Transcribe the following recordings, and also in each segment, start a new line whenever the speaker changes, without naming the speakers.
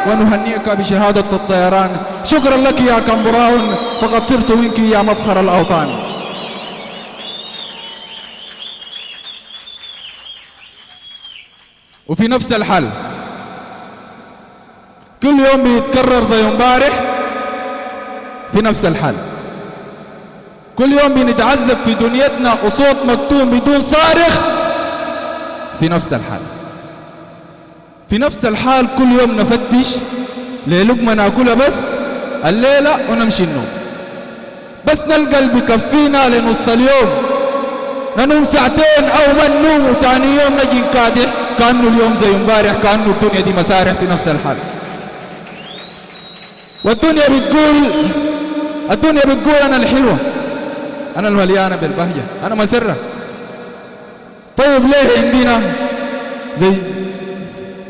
ونهنئك بشهادة الطيران. شكرا لك يا كامبراون، فقد صرت منك يا مفخر الأوطان. وفي نفس الحال كل يوم بيتكرر زي امبارح، في نفس الحال كل يوم بنتعذب في دنيتنا وصوت مكتوم بدون صارخ، في نفس الحال في نفس الحال كل يوم نفتش للقمة ناكلها بس الليلة ونمشي النوم، بس نلقى اللي بكفينا لنص اليوم، ننوم ساعتين أو ما ننوم وتاني يوم نجي نكادح كأنه اليوم زي امبارح، كأنه الدنيا دي مسارح في نفس الحال. والدنيا بتقول أنا الحلوة، أنا المليانة بالبهجة، أنا مسرة. طيب ليه عندنا زي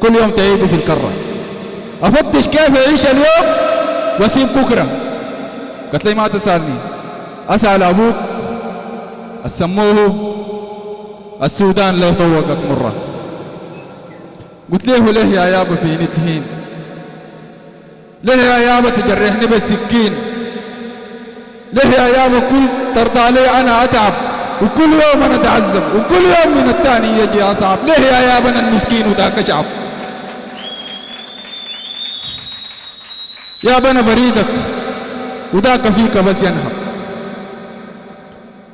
كل يوم تعيدوا في الكرة؟ أفتش كيف أعيش اليوم وأسيب بكرة. قلت لي ما تسألني، أسأل أبوك السموه السودان لو طوقت مرة. قلت له ليه يا يابا في نتهين؟ ليه يا يابا تجرحني بالسكين؟ ليه يا يابا كل ترضى لي أنا أتعب وكل يوم أنا أتعذب وكل يوم من الثاني يجي أصعب؟ ليه يا يابا أنا المسكين وذاك شعب؟ يابا أنا بريدك وذاك فيك بس ينهب.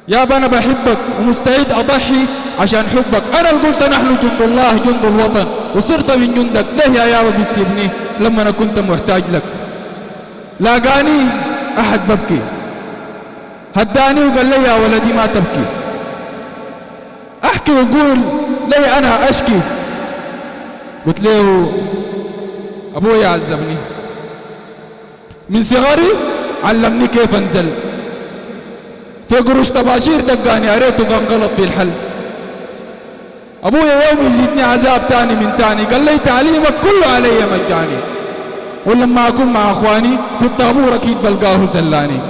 يابا أنا بحبك ومستعد أضحي عشان حبك. أنا اللي قلت نحن جند الله جند الوطن وصرت من جندك. ليه يا يابا بتسيبني لما أنا كنت محتاج لك؟ لاقاني أحد ببكي، هداني وقال لي يا ولدي ما تبكي. أحكي وقول لي أنا أشكي. قلت له أبوي عذبني من صغري، علمني كيف أنزل في قروش طباشير، دقاني قريته كان غلط في الحل. أبويا يوم يزيدني عذاب تاني من تاني، قال لي تعليمك كله علي مجاني، ولما أكون مع أخواني في الطابور أكيد بلقاه زلاني.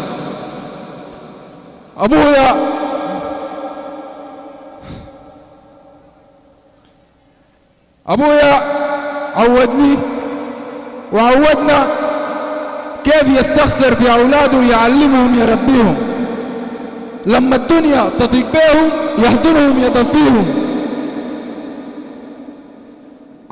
أبويا عودني وعودنا كيف يستخسر في أولاده ويعلمهم يربيهم، لما الدنيا تضيق بهم يحضنهم يدفيهم.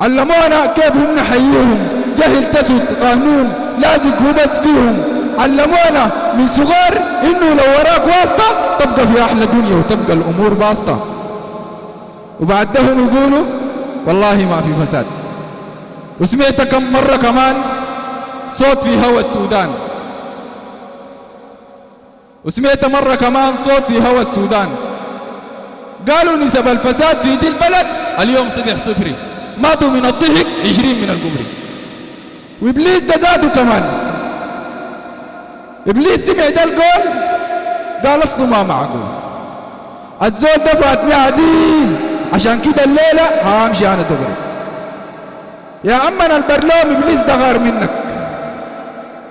علمونا كيف هم نحييهم، جهل تسود قانون لازق هبت فيهم. علمونا من صغار إنه لو وراك واسطة تبقى في أحلى دنيا وتبقى الأمور باسطة. وبعدهم يقولوا والله ما في فساد. وسمعت كم مرة كمان صوت في هوى السودان، وسمعت مرة كمان صوت في هوى السودان قالوا نسب الفساد في دي البلد اليوم 0-0، ماتوا من الضحك 20 من القمري. وإبليس ده ذاته كمان، إبليس سمع ده القول قال أصله ما معقول، الزول ده فاتني عديل، عشان كده الليلة هامشي أنا دغري. يا عمنا البرلوم إبليس ده غار منك،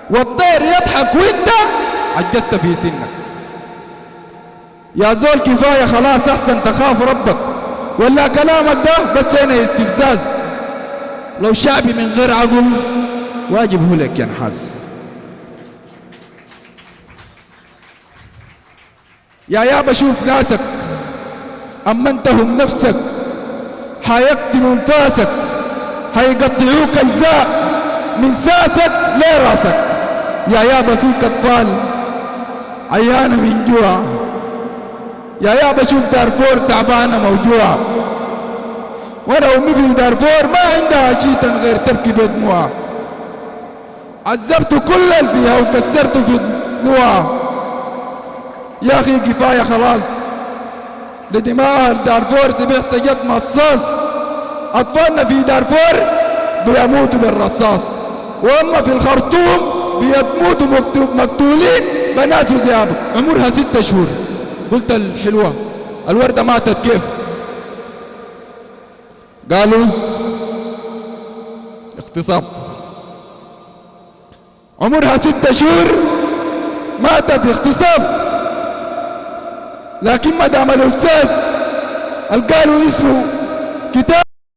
والطير يضحك وانت عجزت في سنك. يا زول كفاية خلاص، أحسن تخاف ربك، ولا كلامك ده بس لنا استفزاز. لو شعبي من غير عقل واجب هو لك ينحاز. يا يابا شوف ناسك أمنتهم نفسك، حيقتلوا انفاسك، حيقطعوك أجزاء من ساسك لراسك. يا يابا فيك أطفال عيانة من جوع. يا يابا شوف دارفور تعبانة موجوعة، ولو أمي في دارفور ما عندها شيء غير تبكي بدموعها. عذبت كل اللي فيها وكسرت في ضلوعها. يا أخي كفاية خلاص، لدماء دارفور سمعت جت مصاص. أطفالنا في دارفور بيموتوا بالرصاص، وأما في الخرطوم بيموتوا مقتولين بنات وزياب عمرها 6 شهور. قلت الحلوة الوردة ماتت كيف؟ قالوا اغتصاب. عمرها 6 شهور ماتت اغتصاب. لكن ما دام الأستاذ قالوا اسمه كتاب